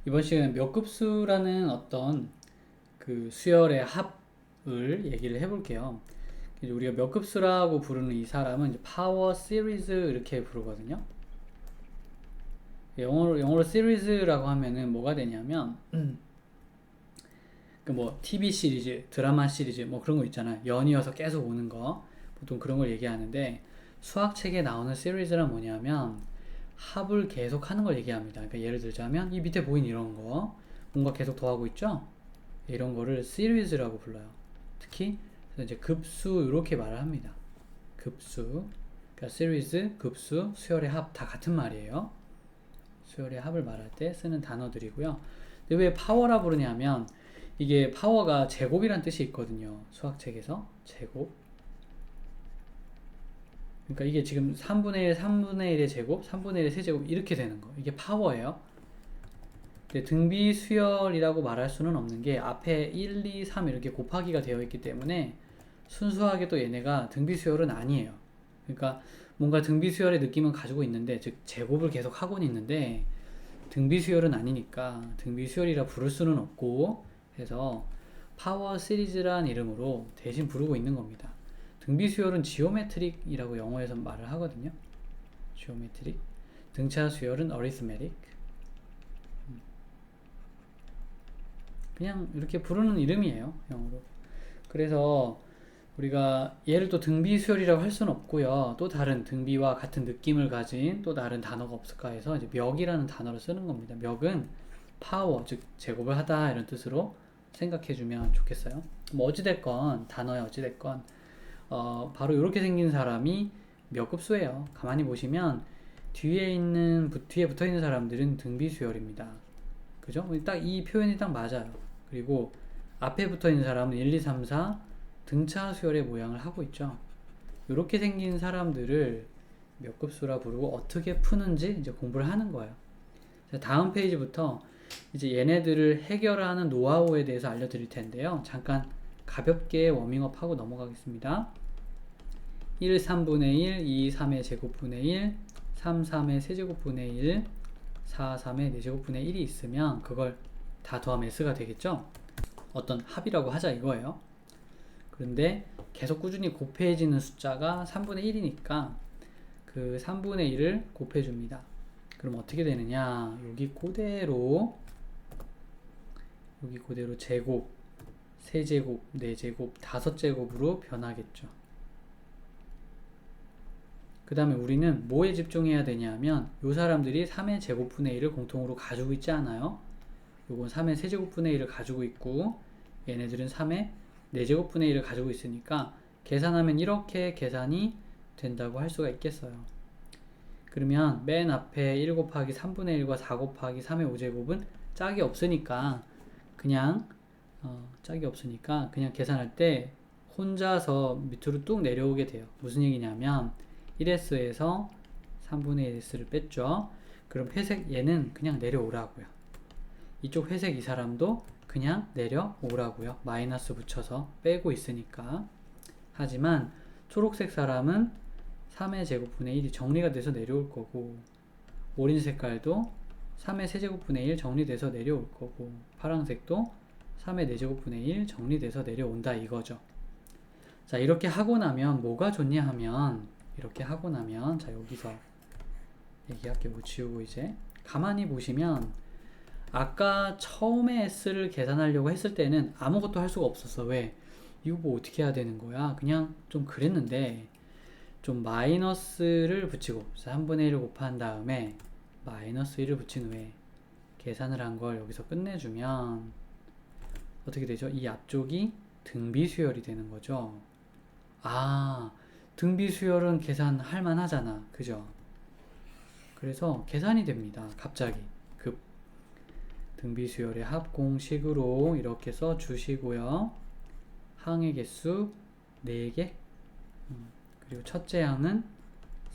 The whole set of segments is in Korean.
이번 시간에 몇 급수라는 어떤 그 수열의 합을 얘기를 해볼게요. 이제 우리가 몇 급수라고 부르는 이 사람은 이제 파워 시리즈 이렇게 부르거든요. 영어로 시리즈라고 하면은 뭐가 되냐면 그 뭐 TV 시리즈, 드라마 시리즈 뭐 그런 거 있잖아요. 연이어서 계속 오는 거 보통 그런 걸 얘기하는데 수학책에 나오는 시리즈란 뭐냐면 합을 계속 하는 걸 얘기합니다. 그러니까 예를 들자면 이 밑에 보이는 이런 거 뭔가 계속 더하고 있죠? 이런 거를 시리즈라고 불러요. 특히 그래서 이제 급수 이렇게 말을 합니다. 급수, 그러니까 시리즈, 급수, 수열의 합 다 같은 말이에요. 수열의 합을 말할 때 쓰는 단어들이고요. 근데 왜 파워라 부르냐면 이게 파워가 제곱이란 뜻이 있거든요. 수학책에서 제곱. 그러니까 이게 지금 3분의 1, 3분의 1의 제곱, 3분의 1의 세제곱 이렇게 되는 거. 이게 파워예요. 등비 수열이라고 말할 수는 없는 게 앞에 1, 2, 3 이렇게 곱하기가 되어 있기 때문에 순수하게 또 얘네가 등비 수열은 아니에요. 그러니까 뭔가 등비 수열의 느낌은 가지고 있는데, 즉 제곱을 계속 하고는 있는데 등비 수열은 아니니까 등비 수열이라 부를 수는 없고 해서 파워 시리즈란 이름으로 대신 부르고 있는 겁니다. 등비 수열은 지오메트릭이라고 영어에서 말을 하거든요. 지오메트릭. 등차 수열은 어리스메틱. 그냥 이렇게 부르는 이름이에요, 영어로. 그래서 우리가 얘를 또 등비 수열이라고 할 수는 없고요. 또 다른 등비와 같은 느낌을 가진 또 다른 단어가 없을까 해서 이제 멱이라는 단어를 쓰는 겁니다. 멱은 파워, 즉 제곱을 하다 이런 뜻으로 생각해주면 좋겠어요. 뭐 어찌됐건 단어에 어찌됐건 바로 이렇게 생긴 사람이 몇 급수예요. 가만히 보시면 뒤에 붙어 있는 사람들은 등비 수열입니다. 그죠? 딱 이 표현이 딱 맞아요. 그리고 앞에 붙어 있는 사람은 1, 2, 3, 4 등차 수열의 모양을 하고 있죠. 이렇게 생긴 사람들을 몇 급수라 부르고 어떻게 푸는지 이제 공부를 하는 거예요. 다음 페이지부터 이제 얘네들을 해결하는 노하우에 대해서 알려드릴 텐데요. 잠깐 가볍게 워밍업 하고 넘어가겠습니다. 1, 3분의 1, 2, 3의 제곱분의 1, 3, 3의 세제곱분의 1, 4, 3의 4제곱분의 1이 있으면 그걸 다 더하면 S가 되겠죠? 어떤 합이라고 하자 이거예요. 그런데 계속 꾸준히 곱해지는 숫자가 3분의 1이니까 그 3분의 1을 곱해줍니다. 그럼 어떻게 되느냐? 여기 그대로 제곱, 세제곱, 4제곱, 5제곱으로 변하겠죠. 그 다음에 우리는 뭐에 집중해야 되냐면 요 사람들이 3의 제곱분의 1을 공통으로 가지고 있지 않아요? 요건 3의 세제곱분의 1을 가지고 있고 얘네들은 3의 4제곱분의 1을 가지고 있으니까 계산하면 이렇게 계산이 된다고 할 수가 있겠어요. 그러면 맨 앞에 1 곱하기 3분의 1과 4 곱하기 3의 5제곱은 짝이 없으니까 그냥 계산할 때 혼자서 밑으로 뚝 내려오게 돼요. 무슨 얘기냐면 1S에서 3분의 1S를 뺐죠. 그럼 회색 얘는 그냥 내려오라고요. 이쪽 회색 이 사람도 그냥 내려오라고요. 마이너스 붙여서 빼고 있으니까. 하지만 초록색 사람은 3의 제곱분의 1이 정리가 돼서 내려올 거고, 오렌지 색깔도 3의 세제곱분의 1 정리돼서 내려올 거고, 파란색도 3의 4제곱분의 1 정리돼서 내려온다 이거죠. 자, 이렇게 하고 나면 뭐가 좋냐 하면 자, 여기서 얘기할게 뭐 지우고 이제 가만히 보시면 아까 처음에 S를 계산하려고 했을 때는 아무것도 할 수가 없었어. 왜? 이거 뭐 어떻게 해야 되는 거야? 그냥 좀 그랬는데 좀 마이너스를 붙이고 3분의 1을 곱한 다음에 마이너스 1을 붙인 후에 계산을 한 걸 여기서 끝내주면 어떻게 되죠? 이 앞쪽이 등비수열이 되는 거죠. 아, 등비수열은 계산할 만하잖아. 그죠? 그래서 계산이 됩니다. 갑자기. 등비수열의 합공식으로 이렇게 써주시고요. 항의 개수 4개. 그리고 첫째 항은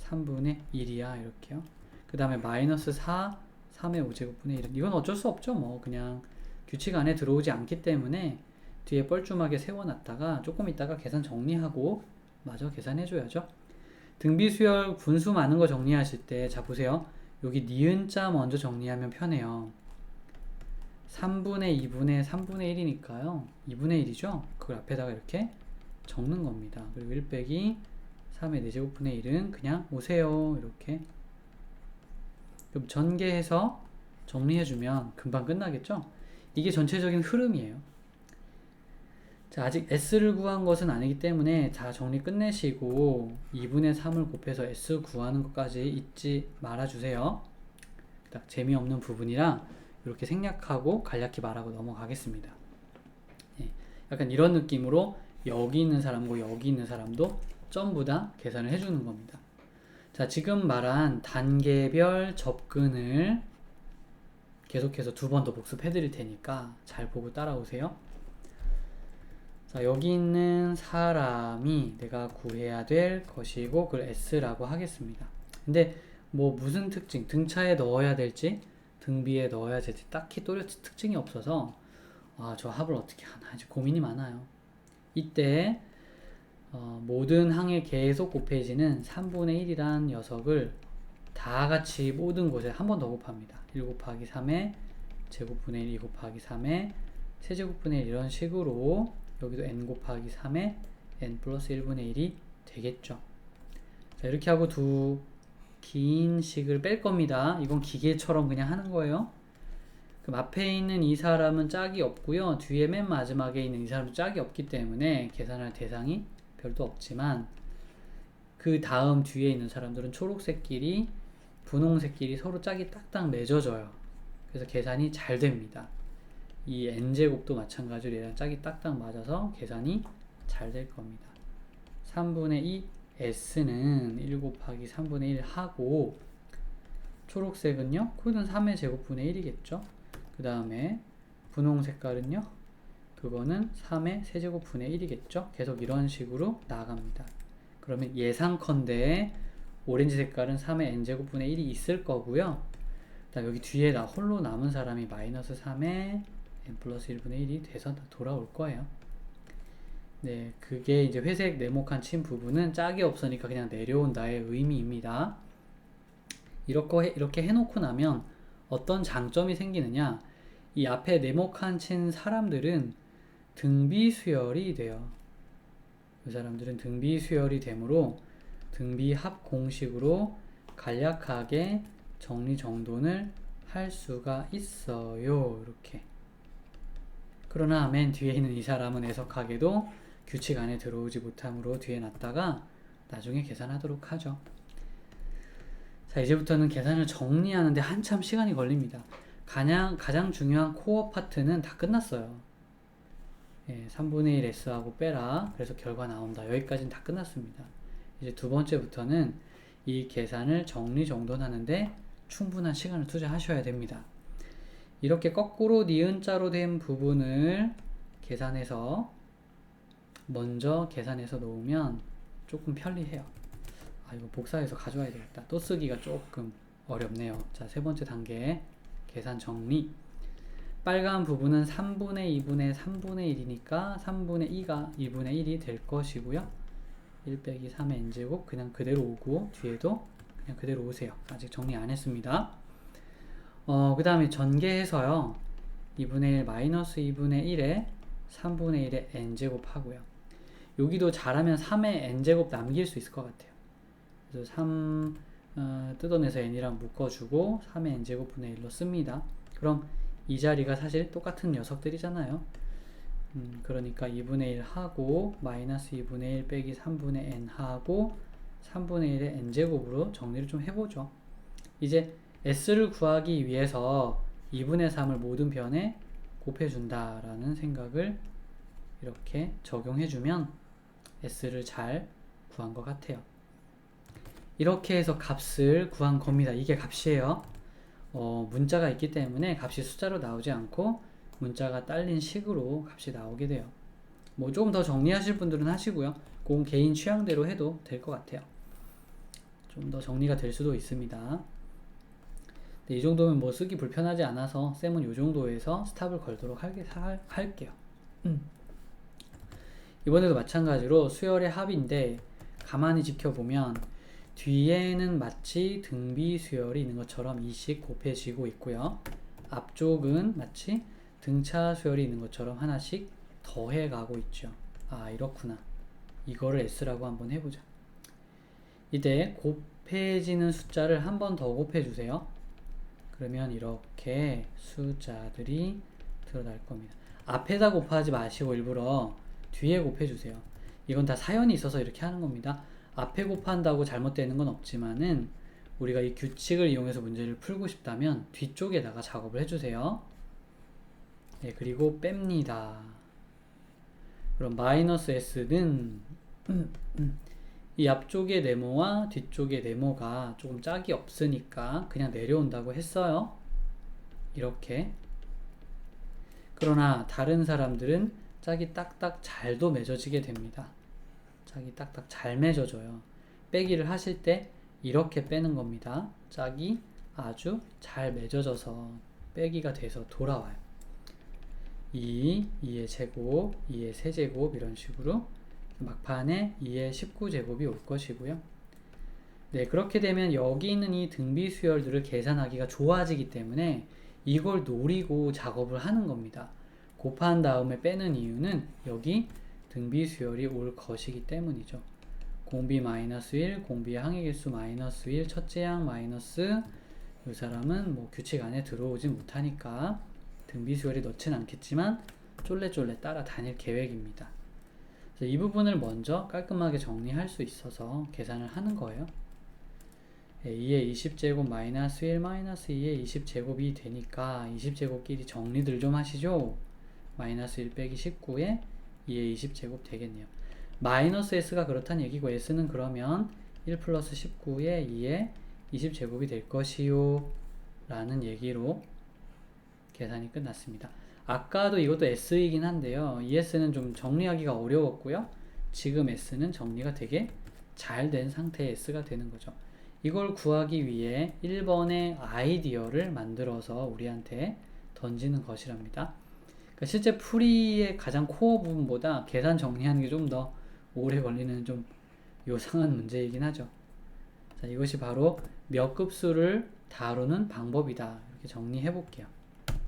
3분의 1이야. 이렇게요. 그 다음에 마이너스 4, 3의 5제곱분의 1. 이건 어쩔 수 없죠. 뭐 그냥 규칙 안에 들어오지 않기 때문에 뒤에 뻘쭘하게 세워놨다가 조금 있다가 계산 정리하고 마저 계산해줘야죠. 등비수열 분수 많은 거 정리하실 때, 자 보세요. 여기 니은자 먼저 정리하면 편해요. 3분의 2분의 3분의 1이니까요. 2분의 1이죠? 그걸 앞에다가 이렇게 적는 겁니다. 그리고 1 빼기 3의 4제곱분의 1은 그냥 오세요. 이렇게. 그럼 전개해서 정리해주면 금방 끝나겠죠? 이게 전체적인 흐름이에요. 자, 아직 S를 구한 것은 아니기 때문에 다 정리 끝내시고 2분의 3을 곱해서 S 구하는 것까지 잊지 말아주세요. 딱 재미없는 부분이라 이렇게 생략하고 간략히 말하고 넘어가겠습니다. 예, 약간 이런 느낌으로 여기 있는 사람과 여기 있는 사람도 전부 다 계산을 해주는 겁니다. 자, 지금 말한 단계별 접근을 계속해서 2번 더 복습해 드릴 테니까 잘 보고 따라오세요. 자, 여기 있는 사람이 내가 구해야 될 것이고 그걸 S라고 하겠습니다. 근데 뭐 무슨 특징, 등차에 넣어야 될지 등비에 넣어야 될지 딱히 또렷한 특징이 없어서 저 합을 어떻게 하나 이제 고민이 많아요. 이때 모든 항의 계속 곱해지는 3분의 1이란 녀석을 다 같이 모든 곳에 한 번 더 곱합니다. 1 곱하기 3의 제곱분의 1, 2 곱하기 3의 세제곱분의 1 이런 식으로 여기도 n 곱하기 3의 n 플러스 1분의 1이 되겠죠. 자, 이렇게 하고 두 긴 식을 뺄 겁니다. 이건 기계처럼 그냥 하는 거예요. 그럼 앞에 있는 이 사람은 짝이 없고요. 뒤에 맨 마지막에 있는 이 사람은 짝이 없기 때문에 계산할 대상이 별도 없지만 그 다음 뒤에 있는 사람들은 초록색끼리 분홍색끼리 서로 짝이 딱딱 맺어져요. 그래서 계산이 잘 됩니다. 이 n제곱도 마찬가지로 얘랑 짝이 딱딱 맞아서 계산이 잘 될 겁니다. 3분의 2 S는 1 곱하기 3분의 1 하고 초록색은요? 그거는 3의 제곱분의 1이겠죠? 그 다음에 분홍 색깔은요? 그거는 3의 세제곱분의 1이겠죠? 계속 이런 식으로 나갑니다. 그러면 예상컨대 오렌지 색깔은 3의 n제곱분의 1이 있을 거고요. 그다음 여기 뒤에 홀로 남은 사람이 마이너스 3의 n 플러스 1분의 1이 돼서 돌아올 거예요. 네, 그게 이제 회색 네모칸 친 부분은 짝이 없으니까 그냥 내려온다의 의미입니다. 이렇게 해놓고 나면 어떤 장점이 생기느냐, 이 앞에 네모칸 친 사람들은 등비 수열이 돼요. 이 사람들은 등비 수열이 되므로 등비 합 공식으로 간략하게 정리정돈을 할 수가 있어요. 이렇게. 그러나 맨 뒤에 있는 이 사람은 애석하게도 규칙 안에 들어오지 못함으로 뒤에 놨다가 나중에 계산하도록 하죠. 자, 이제부터는 계산을 정리하는데 한참 시간이 걸립니다. 가장 중요한 코어 파트는 다 끝났어요. 예, 3분의 1 S하고 빼라. 그래서 결과 나온다. 여기까지는 다 끝났습니다. 이제 두 번째부터는 이 계산을 정리정돈하는데 충분한 시간을 투자하셔야 됩니다. 이렇게 거꾸로 니은자로 된 부분을 먼저 계산해서 놓으면 조금 편리해요. 이거 복사해서 가져와야 되겠다. 또 쓰기가 조금 어렵네요. 자, 세 번째 단계 계산 정리. 빨간 부분은 3분의 2분의 3분의 1이니까 3분의 2가 2분의 1이 될 것이고요. 1 빼기 3의 n제곱 그냥 그대로 오고 뒤에도 그냥 그대로 오세요. 아직 정리 안 했습니다. 그 다음에 전개해서요. 2분의 1 마이너스 2분의 1에 3분의 1의 n제곱 하고요. 여기도 잘하면 3의 n제곱 남길 수 있을 것 같아요. 그래서 3 뜯어내서 n이랑 묶어주고 3의 n제곱분의 1로 씁니다. 그럼 이 자리가 사실 똑같은 녀석들이잖아요. 그러니까 2분의 1 하고 마이너스 2분의 1 빼기 3분의 n 하고 3분의 1의 n제곱으로 정리를 좀 해보죠. 이제 s를 구하기 위해서 2분의 3을 모든 변에 곱해준다라는 생각을 이렇게 적용해주면 s를 잘 구한 것 같아요. 이렇게 해서 값을 구한 겁니다. 이게 값이에요. 문자가 있기 때문에 값이 숫자로 나오지 않고 문자가 딸린 식으로 값이 나오게 돼요. 뭐 조금 더 정리하실 분들은 하시고요. 그건 개인 취향대로 해도 될 것 같아요. 좀 더 정리가 될 수도 있습니다. 이 정도면 뭐 쓰기 불편하지 않아서 쌤은 이 정도에서 스탑을 걸도록 할게요. 이번에도 마찬가지로 수열의 합인데 가만히 지켜보면 뒤에는 마치 등비 수열이 있는 것처럼 이식 곱해지고 있고요. 앞쪽은 마치 등차 수열이 있는 것처럼 하나씩 더해 가고 있죠. 아, 이렇구나. 이거를 S라고 한번 해보자. 이때 곱해지는 숫자를 한 번 더 곱해주세요. 그러면 이렇게 숫자들이 드러날 겁니다. 앞에다 곱하지 마시고 일부러 뒤에 곱해주세요. 이건 다 사연이 있어서 이렇게 하는 겁니다. 앞에 곱한다고 잘못되는 건 없지만은 우리가 이 규칙을 이용해서 문제를 풀고 싶다면 뒤쪽에다가 작업을 해주세요. 네, 그리고 뺍니다. 그럼 마이너스 S는 이 앞쪽의 네모와 뒤쪽의 네모가 조금 짝이 없으니까 그냥 내려온다고 했어요. 이렇게. 그러나 다른 사람들은 짝이 딱딱 잘도 맺어지게 됩니다. 짝이 딱딱 잘 맺어져요. 빼기를 하실 때 이렇게 빼는 겁니다. 짝이 아주 잘 맺어져서 빼기가 돼서 돌아와요. 2의 제곱, 2의 세제곱 이런 식으로 막판에 2의 19제곱이 올 것이고요. 네, 그렇게 되면 여기 있는 이 등비 수열들을 계산하기가 좋아지기 때문에 이걸 노리고 작업을 하는 겁니다. 곱한 다음에 빼는 이유는 여기 등비 수열이 올 것이기 때문이죠. 공비 마이너스 1, 공비의 항해개수 마이너스 1, 첫째 항 마이너스 이 사람은 뭐 규칙 안에 들어오지 못하니까 등비 수열이 넣진 않겠지만 쫄래쫄래 따라 다닐 계획입니다. 그래서 이 부분을 먼저 깔끔하게 정리할 수 있어서 계산을 하는 거예요. 2의 20제곱 마이너스 1 마이너스 2의 20제곱이 되니까 20제곱끼리 정리들 좀 하시죠. 마이너스 1 빼기 19에 2의 20제곱 되겠네요. 마이너스 S가 그렇다는 얘기고 S는 그러면 1 플러스 19에 2의 20제곱이 될 것이요 라는 얘기로 계산이 끝났습니다. 아까도 이것도 S이긴 한데요. 이 S는 좀 정리하기가 어려웠고요. 지금 S는 정리가 되게 잘 된 상태의 S가 되는 거죠. 이걸 구하기 위해 1번의 아이디어를 만들어서 우리한테 던지는 것이랍니다. 그러니까 실제 풀이의 가장 코어 부분보다 계산 정리하는 게 좀 더 오래 걸리는 좀 요상한 문제이긴 하죠. 자, 이것이 바로 몇 급수를 다루는 방법이다. 이렇게 정리해 볼게요.